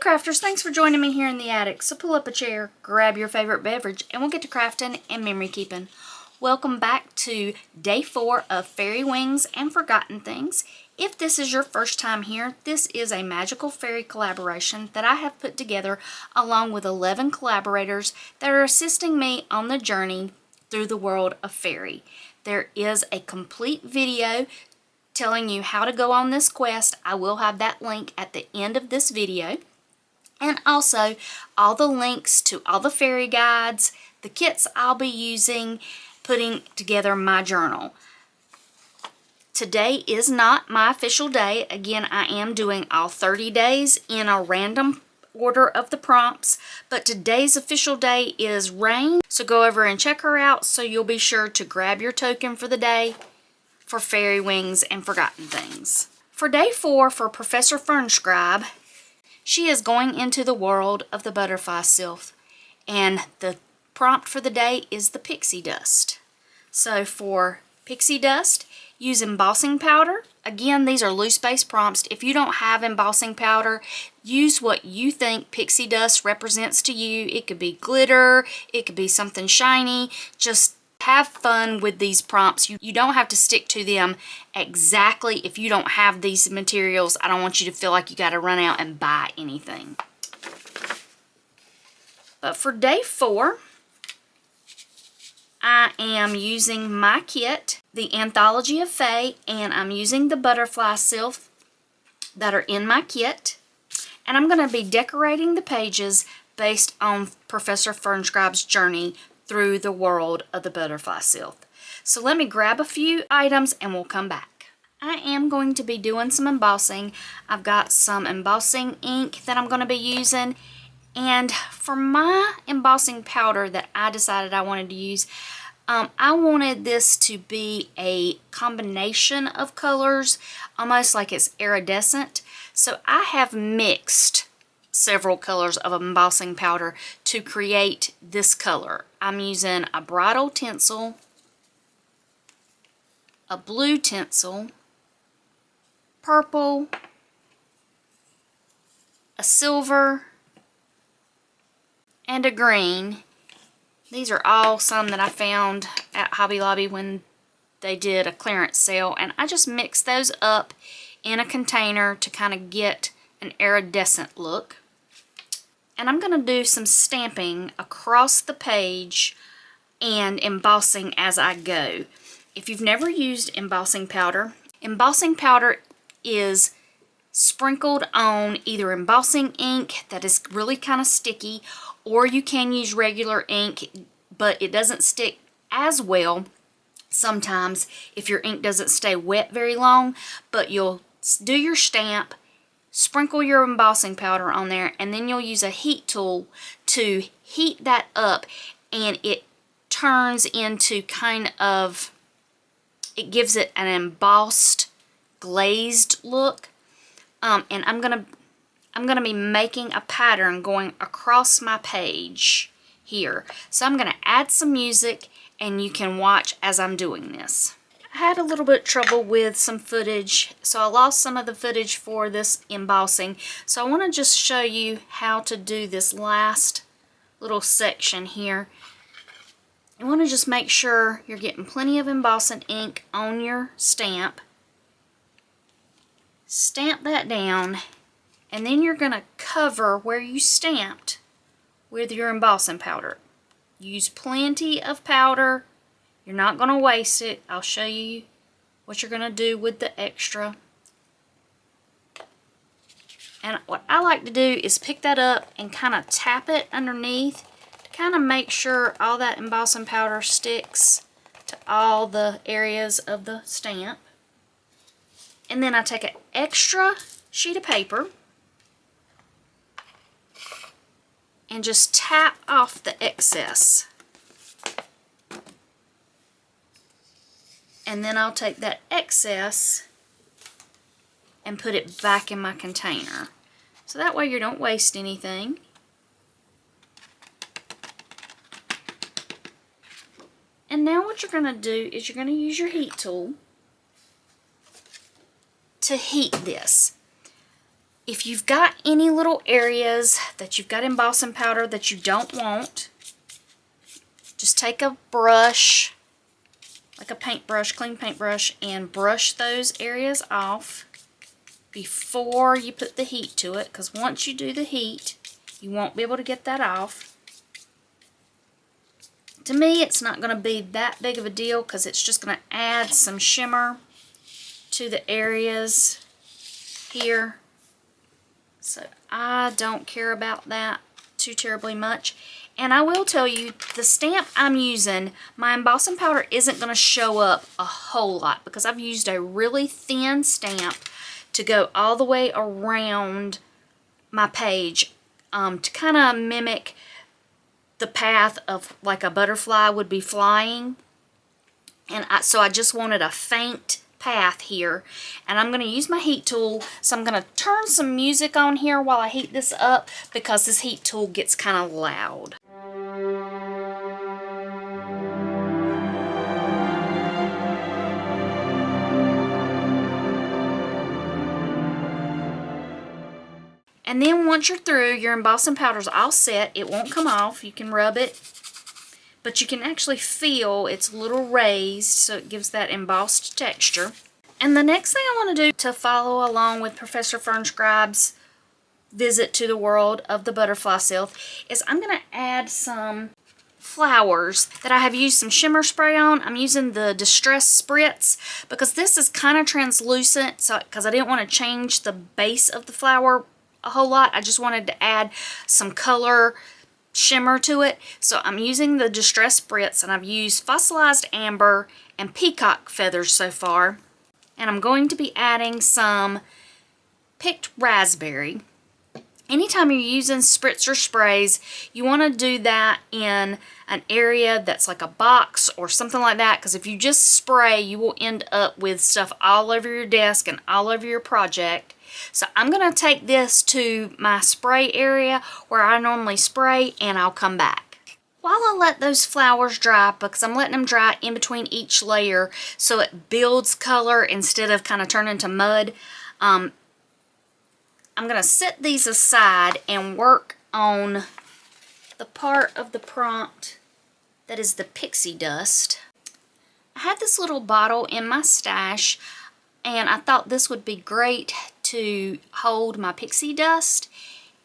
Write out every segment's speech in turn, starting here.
crafters, thanks for joining me here in the attic. So pull up a chair, grab your favorite beverage, and we'll get to crafting and memory keeping. Welcome back to day 4 of Fairy Wings and Forgotten Things. If this is your first time here, this is a magical fairy collaboration that I have put together along with 11 collaborators that are assisting me on the journey through the world of fairy. There is a complete video telling you how to go on this quest. I will have that link at the end of this video. And also all the links to all the fairy guides, the kits I'll be using, putting together my journal. Today is not my official day. Again, I am doing all 30 days in a random order of the prompts, but today's official day is Rain. So go over and check her out so you'll be sure to grab your token for the day for Fairy Wings and Forgotten Things. For day 4 for Professor Fernscribe, she is going into the world of the butterfly sylph, and the prompt for the day is the pixie dust. So for pixie dust, use embossing powder. Again, these are loose base prompts. If you don't have embossing powder, use what you think pixie dust represents to you. It could be glitter, it could be something shiny. Just have fun with these prompts. You don't have to stick to them exactly. If you don't have these materials, I don't want you to feel like you got to run out and buy anything. But for day 4, I am using my kit, the Anthology of Fae, and I'm using the butterfly sylph that are in my kit. And I'm going to be decorating the pages based on Professor Fernscribe's journey through the world of the butterfly sylph. So let me grab a few items and we'll come back. I am going to be doing some embossing. I've got some embossing ink that I'm going to be using. And for my embossing powder that I decided I wanted to use, I wanted this to be a combination of colors, almost like it's iridescent. So I have mixed several colors of embossing powder to create this color. I'm using a bridal tinsel, a blue tinsel, purple, a silver, and a green. These are all some that I found at Hobby Lobby when they did a clearance sale, and I just mixed those up in a container to kind of get an iridescent look. And I'm going to do some stamping across the page and embossing as I go. If you've never used embossing powder is sprinkled on either embossing ink that is really kind of sticky, or you can use regular ink, but it doesn't stick as well sometimes if your ink doesn't stay wet very long. But you'll do your stamp, sprinkle your embossing powder on there, and then you'll use a heat tool to heat that up, and it turns into kind of, it gives it an embossed, glazed look. And I'm gonna be making a pattern going across my page here. So I'm gonna add some music and you can watch as I'm doing this. I had a little bit of trouble with some footage, so I lost some of the footage for this embossing. So I want to just show you how to do this last little section here. You want to just make sure you're getting plenty of embossing ink on your stamp. Stamp that down, and then you're going to cover where you stamped with your embossing powder. Use plenty of powder. You're not going to waste it. I'll show you what you're going to do with the extra. And what I like to do is pick that up and kind of tap it underneath to kind of make sure all that embossing powder sticks to all the areas of the stamp. And then I take an extra sheet of paper and just tap off the excess. And then I'll take that excess and put it back in my container. So that way you don't waste anything. And now what you're going to do is you're going to use your heat tool to heat this. If you've got any little areas that you've got embossing powder that you don't want, just take a brush, like a paintbrush, clean paintbrush, and brush those areas off before you put the heat to it, because once you do the heat, you won't be able to get that off. To me, it's not going to be that big of a deal because it's just going to add some shimmer to the areas here. So I don't care about that too terribly much. And I will tell you, the stamp I'm using, my embossing powder isn't going to show up a whole lot because I've used a really thin stamp to go all the way around my page to kind of mimic the path of like a butterfly would be flying. And so I just wanted a faint path here, and I'm going to use my heat tool. So I'm going to turn some music on here while I heat this up because this heat tool gets kind of loud. And then once you're through, your embossing powder's all set. It won't come off. You can rub it, but you can actually feel it's a little raised, so it gives that embossed texture. And the next thing I want to do to follow along with Professor Fernscribe's visit to the world of the butterfly sylph is I'm going to add some flowers that I have used some shimmer spray on. I'm using the Distress Spritz because this is kind of translucent, so because I didn't want to change the base of the flower a whole lot. I just wanted to add some color shimmer to it. So I'm using the Distress Spritz, and I've used fossilized amber and peacock feathers so far. And I'm going to be adding some picked raspberry. Anytime you're using spritzer sprays, you want to do that in an area that's like a box or something like that, because if you just spray, you will end up with stuff all over your desk and all over your project. So I'm going to take this to my spray area where I normally spray, and I'll come back. While I let those flowers dry, because I'm letting them dry in between each layer so it builds color instead of kind of turning to mud, I'm going to set these aside and work on the part of the prompt that is the pixie dust. I had this little bottle in my stash, and I thought this would be great to hold my pixie dust.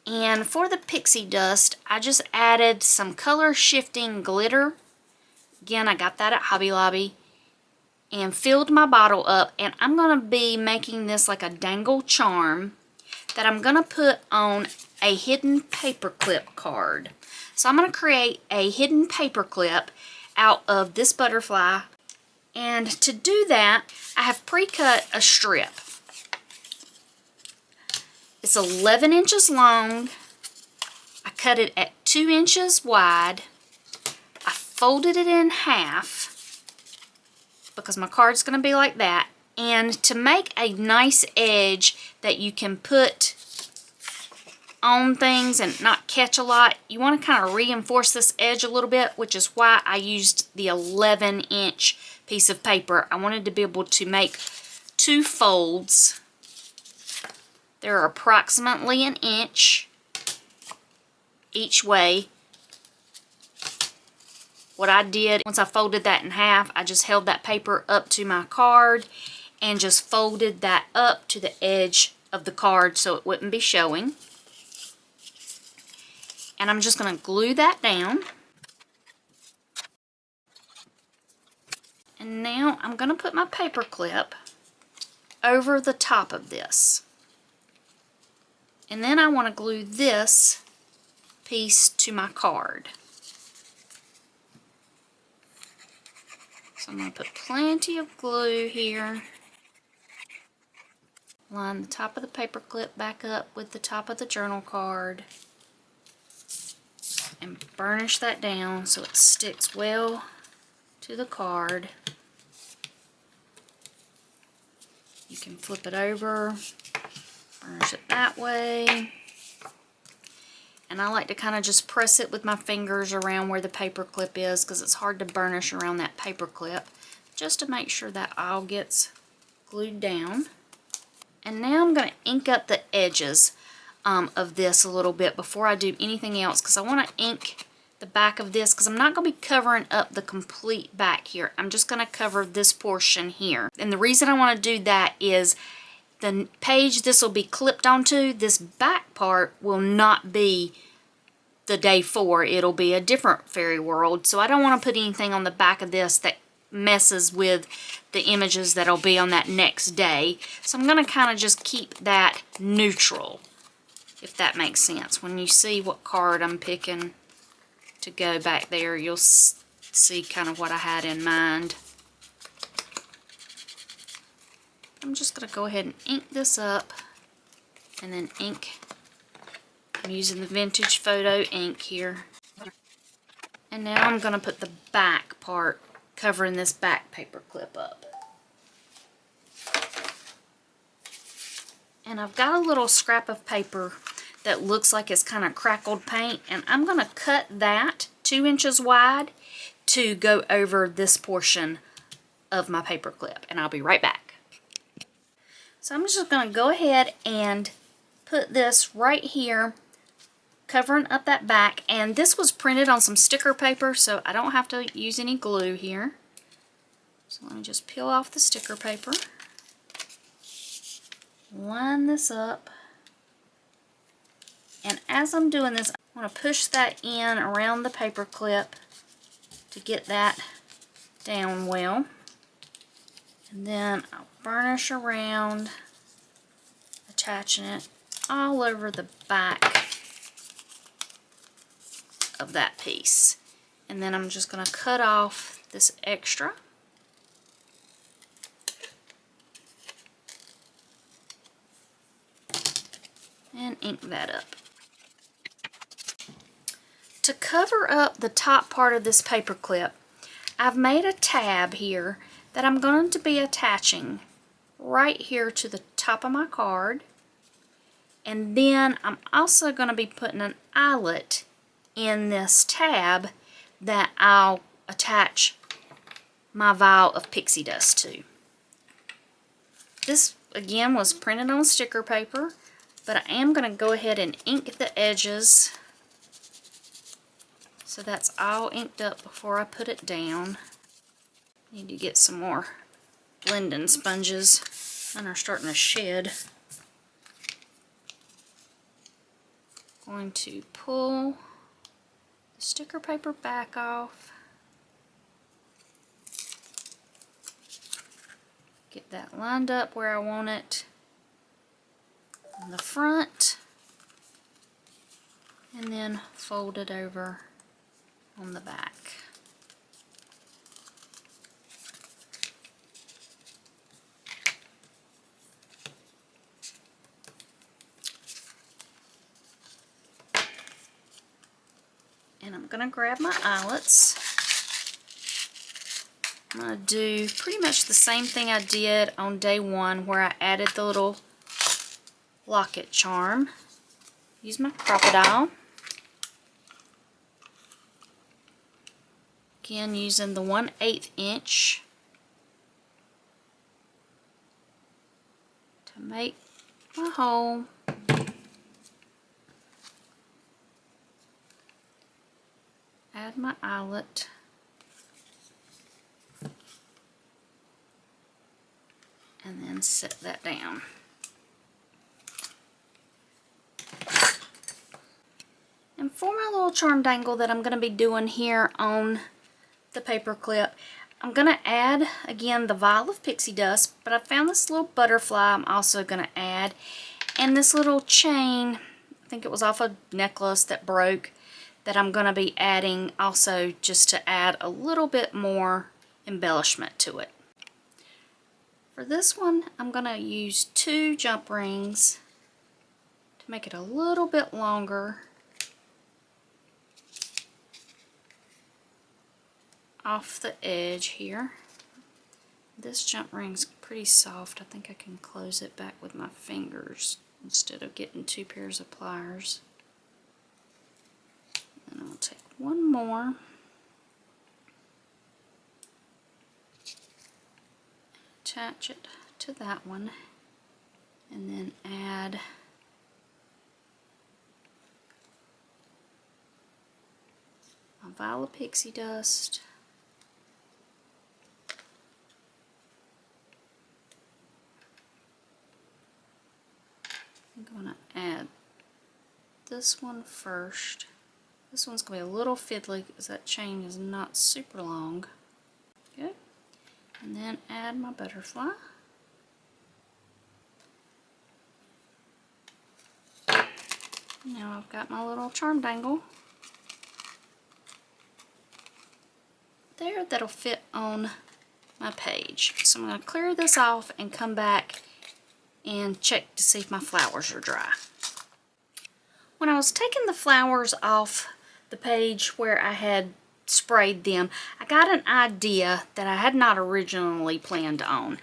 And for the pixie dust, I just added some color shifting glitter. Again, I got that at Hobby Lobby. And filled my bottle up, and I'm going to be making this like a dangle charm that I'm going to put on a hidden paperclip card. So I'm going to create a hidden paperclip out of this butterfly. And to do that, I have pre-cut a strip. It's 11 inches long. I cut it at 2 inches wide. I folded it in half because my card's going to be like that. And to make a nice edge that you can put on things and not catch a lot, you want to kind of reinforce this edge a little bit, which is why I used the 11-inch piece of paper. I wanted to be able to make 2 folds. They're approximately an inch each way. What I did, once I folded that in half, I just held that paper up to my card and just folded that up to the edge of the card so it wouldn't be showing. And I'm just going to glue that down. And now I'm going to put my paper clip over the top of this. And then I want to glue this piece to my card. So I'm going to put plenty of glue here. Line the top of the paper clip back up with the top of the journal card. And burnish that down so it sticks well to the card. You can flip it over, burnish it that way. And I like to kind of just press it with my fingers around where the paper clip is because it's hard to burnish around that paper clip, just to make sure that all gets glued down. And now I'm going to ink up the edges of this a little bit before I do anything else, because I want to ink the back of this, because I'm not going to be covering up the complete back here. I'm just going to cover this portion here. And the reason I want to do that is the page this will be clipped onto, this back part will not be the day 4. It'll be a different fairy world. So I don't want to put anything on the back of this that messes with the images that'll be on that next day. So I'm going to kind of just keep that neutral, if that makes sense. When you see what card I'm picking to go back there, you'll see kind of what I had in mind. I'm just going to go ahead and ink this up, and then ink. I'm using the vintage photo ink here. And now I'm going to put the back part covering this back paper clip up. And I've got a little scrap of paper that looks like it's kind of crackled paint, and I'm going to cut that 2 inches wide to go over this portion of my paper clip, and I'll be right back. So I'm just going to go ahead and put this right here, covering up that back, and this was printed on some sticker paper, so I don't have to use any glue here. So let me just peel off the sticker paper, line this up, and as I'm doing this, I want to push that in around the paper clip to get that down well. And then I'll burnish around, attaching it all over the back of that piece. And then I'm just going to cut off this extra. And ink that up. To cover up the top part of this paper clip, I've made a tab here that I'm going to be attaching right here to the top of my card. And then I'm also going to be putting an eyelet in this tab that I'll attach my vial of pixie dust to. This again was printed on sticker paper, but I am going to go ahead and ink the edges. So that's all inked up before I put it down. Need to get some more blending sponges. Mine are starting to shed. Going to pull the sticker paper back off. Get that lined up where I want it on the front. And then fold it over on the back. And I'm going to grab my eyelets. I'm going to do pretty much the same thing I did on day 1 where I added the little locket charm. Use my crocodile. Again, using the 1/8 inch to make my hole. Add my eyelet. And then set that down. And for my little charm dangle that I'm going to be doing here on the paper clip, I'm going to add again the vial of pixie dust, but I found this little butterfly I'm also going to add, and this little chain, I think it was off a necklace that broke, that I'm going to be adding also just to add a little bit more embellishment to it. For this one, I'm going to use 2 jump rings to make it a little bit longer off the edge here. This jump ring's pretty soft. I think I can close it back with my fingers instead of getting 2 pairs of pliers. And I'll take one more. Attach it to that one. And then add my vial of pixie dust. I'm going to add this one first. This one's going to be a little fiddly because that chain is not super long. Good. And then add my butterfly. Now I've got my little charm dangle there that'll fit on my page. So I'm going to clear this off and come back and check to see if my flowers are dry. When I was taking the flowers off the page where I had sprayed them, I got an idea that I had not originally planned on.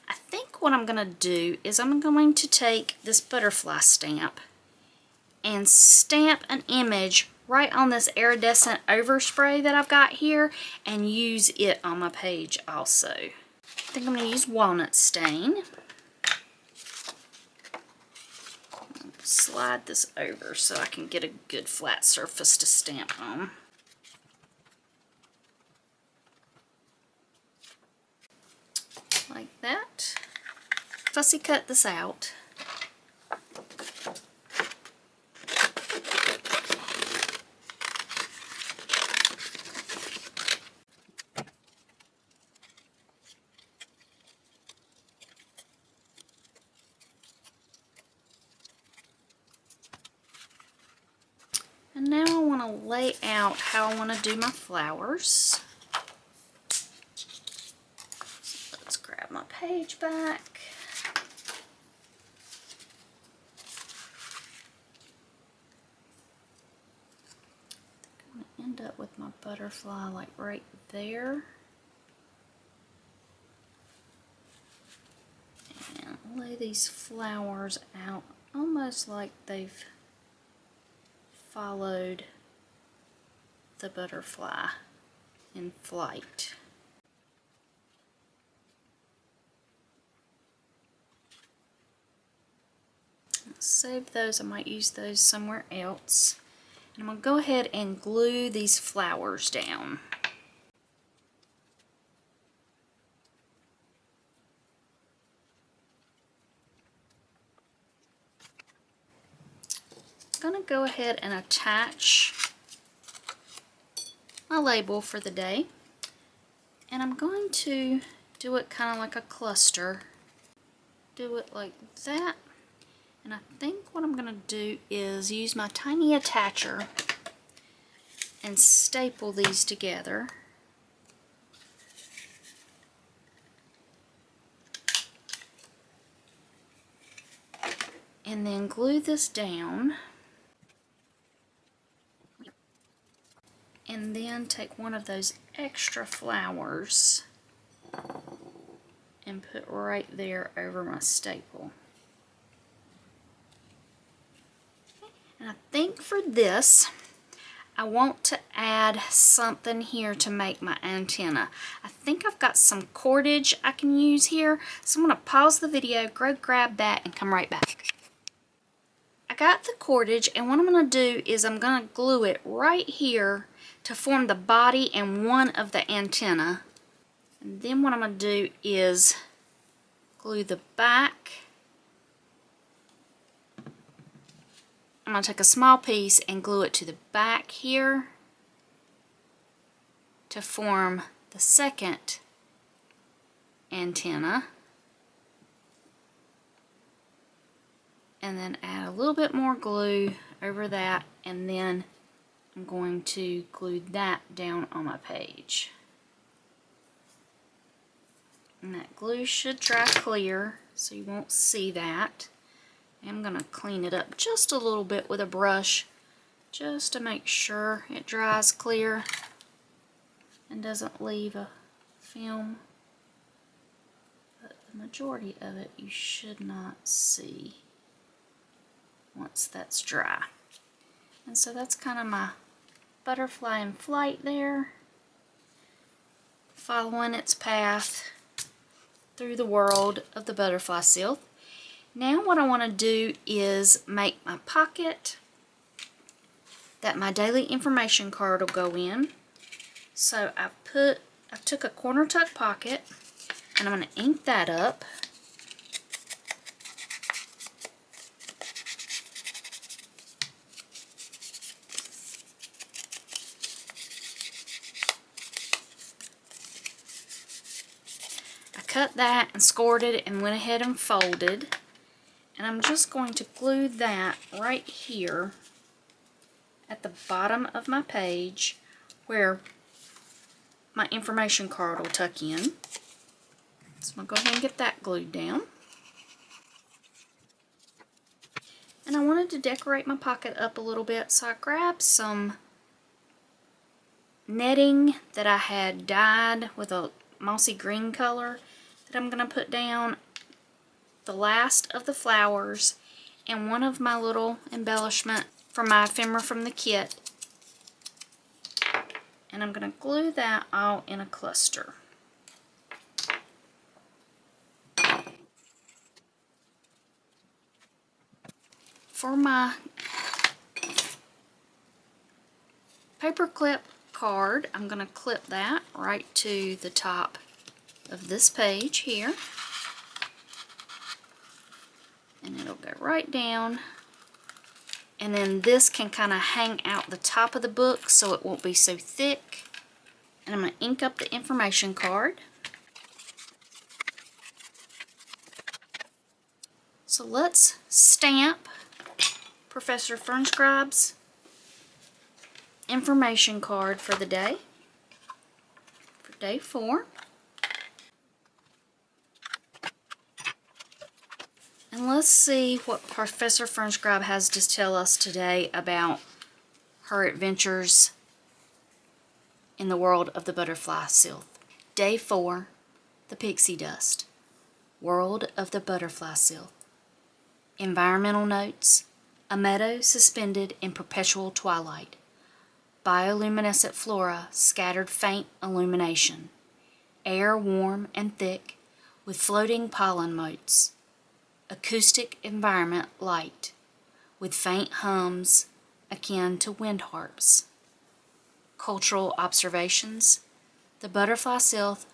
I think what I'm going to do is I'm going to take this butterfly stamp and stamp an image right on this iridescent overspray that I've got here and use it on my page also. I think I'm going to use walnut stain. Slide this over so I can get a good flat surface to stamp on. Like that. Fussy cut this out. And now I want to lay out how I want to do my flowers. So let's grab my page back. I'm going to end up with my butterfly like right there. And lay these flowers out almost like they've followed the butterfly in flight. Let's save those. I might use those somewhere else. And I'm going to go ahead and glue these flowers down. I'm going to go ahead and attach my label for the day, and I'm going to do it kind of like a cluster. Do it like that, and I think what I'm going to do is use my tiny attacher and staple these together. And then glue this down. And then take one of those extra flowers and put right there over my staple. And I think for this, I want to add something here to make my antenna. I think I've got some cordage I can use here, so I'm going to pause the video, go grab that, and come right back. I got the cordage, and what I'm going to do is I'm going to glue it right here to form the body and one of the antenna. And then what I'm going to do is glue the back. I'm going to take a small piece and glue it to the back here to form the second antenna. And then add a little bit more glue over that, and then I'm going to glue that down on my page. And that glue should dry clear, so you won't see that. I'm going to clean it up just a little bit with a brush, just to make sure it dries clear and doesn't leave a film. But the majority of it you should not see once that's dry. And so that's kind of my butterfly in flight there, following its path through the world of the butterfly silk. Now what I want to do is make my pocket that my daily information card will go in. So I took a corner tuck pocket and I'm going to ink that up. I cut that and scored it and went ahead and folded. And I'm just going to glue that right here at the bottom of my page where my information card will tuck in. So I'm going to go ahead and get that glued down. And I wanted to decorate my pocket up a little bit, so I grabbed some netting that I had dyed with a mossy green color that I'm going to put down the last of the flowers and one of my little embellishment for my ephemera from the kit. And I'm going to glue that all in a cluster. For my paper clip card, I'm going to clip that right to the top of this page here. And it'll go right down. And then this can kind of hang out the top of the book so it won't be so thick. And I'm going to ink up the information card. So let's stamp Professor Fernscribe's information card for the day, for day 4. And let's see what Professor Fernscribe has to tell us today about her adventures in the world of the butterfly sylph. Day 4, the pixie dust. World of the butterfly sylph. Environmental notes. A meadow suspended in perpetual twilight. Bioluminescent flora scattered faint illumination. Air warm and thick with floating pollen motes. Acoustic environment light with faint hums akin to wind harps. Cultural observations. The butterfly sylph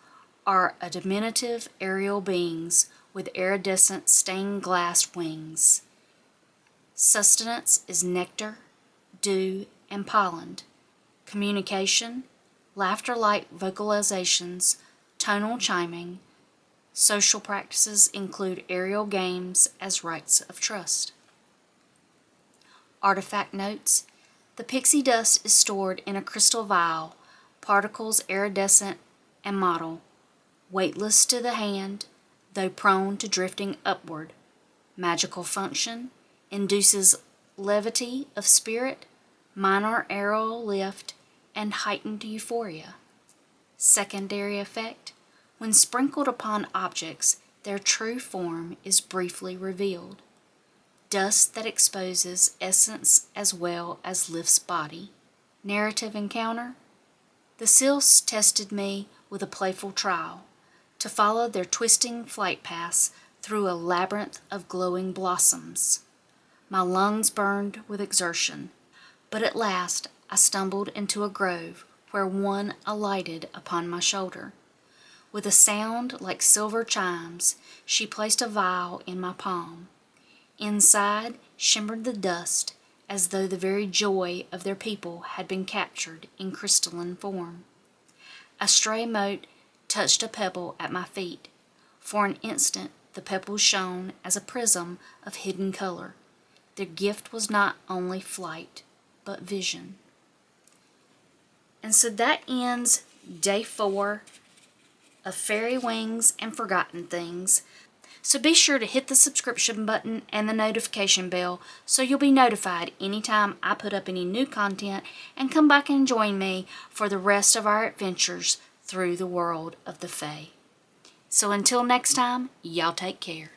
are a diminutive aerial beings with iridescent stained glass wings. Sustenance is nectar, dew, and pollen. Communication, laughter-like vocalizations, tonal chiming. Social practices include aerial games as rites of trust. Artifact notes. The pixie dust is stored in a crystal vial, particles iridescent and mottle, weightless to the hand, though prone to drifting upward. Magical function. Induces levity of spirit, minor aerial lift, and heightened euphoria. Secondary effect. When sprinkled upon objects, their true form is briefly revealed. Dust that exposes essence as well as lifts body. Narrative encounter. The sylphs tested me with a playful trial, to follow their twisting flight paths through a labyrinth of glowing blossoms. My lungs burned with exertion, but at last I stumbled into a grove where one alighted upon my shoulder. With a sound like silver chimes, she placed a vial in my palm. Inside shimmered the dust, as though the very joy of their people had been captured in crystalline form. A stray mote touched a pebble at my feet. For an instant the pebble shone as a prism of hidden color. Their gift was not only flight, but vision. And so that ends day 4 of Fairy Wings and Forgotten Things. So be sure to hit the subscription button and the notification bell so you'll be notified anytime I put up any new content, and come back and join me for the rest of our adventures through the world of the Fae. So until next time, y'all take care.